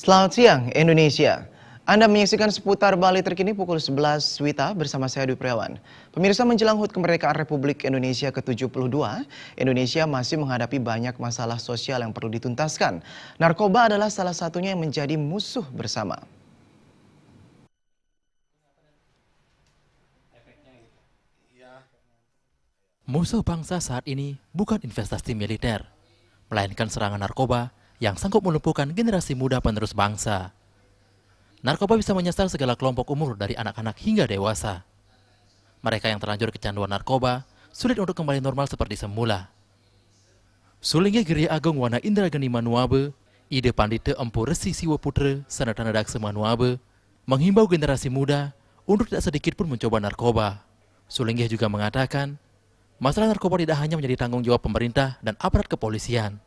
Selamat siang Indonesia. Anda menyaksikan seputar Bali terkini pukul 11 WITA bersama saya Dwi Priawan. Pemirsa, menjelang HUT kemerdekaan Republik Indonesia ke-72, Indonesia masih menghadapi banyak masalah sosial yang perlu dituntaskan. Narkoba adalah salah satunya yang menjadi musuh bersama. Musuh bangsa saat ini bukan investasi militer, melainkan serangan narkoba yang sanggup melumpuhkan generasi muda penerus bangsa. Narkoba bisa menyasar segala kelompok umur dari anak-anak hingga dewasa. Mereka yang terlanjur kecanduan narkoba sulit untuk kembali normal seperti semula. Sulingnya Giri Agung Wana Indra Geni Manuabe, Ide Pandita Empu Resi Siwa Putra, Sanatana Daksa Manuabe, menghimbau generasi muda untuk tidak sedikit pun mencoba narkoba. Sulinggih juga mengatakan, masalah narkoba tidak hanya menjadi tanggung jawab pemerintah dan aparat kepolisian.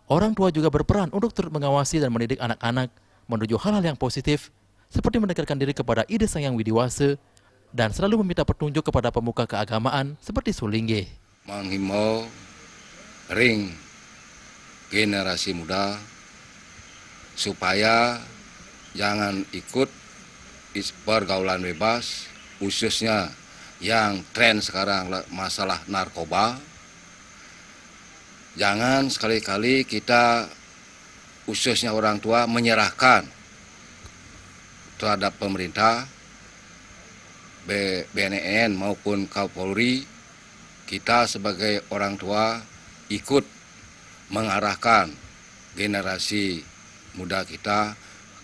Orang tua juga berperan untuk turut mengawasi dan mendidik anak-anak menuju hal-hal yang positif, seperti mendekatkan diri kepada ide Sang Hyang Widiwasa dan selalu meminta petunjuk kepada pemuka keagamaan seperti Sulinggih. Menghimbau ring generasi muda supaya jangan ikut pergaulan bebas, khususnya yang tren sekarang masalah narkoba. Jangan sekali-kali kita, khususnya orang tua, menyerahkan terhadap pemerintah, BNN maupun Kapolri. Kita sebagai orang tua ikut mengarahkan generasi muda kita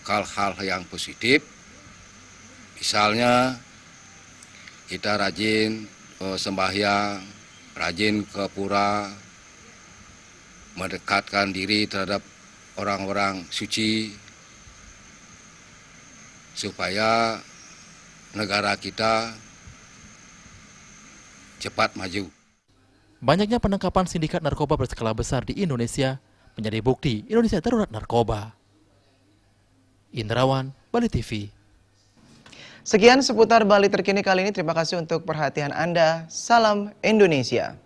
ke hal-hal yang positif. Misalnya kita rajin sembahyang, rajin ke pura, mendekatkan diri terhadap orang-orang suci, supaya negara kita cepat maju. Banyaknya penangkapan sindikat narkoba berskala besar di Indonesia menjadi bukti Indonesia darurat narkoba. Indrawan, Bali TV. Sekian seputar Bali terkini kali ini. Terima kasih untuk perhatian Anda. Salam Indonesia.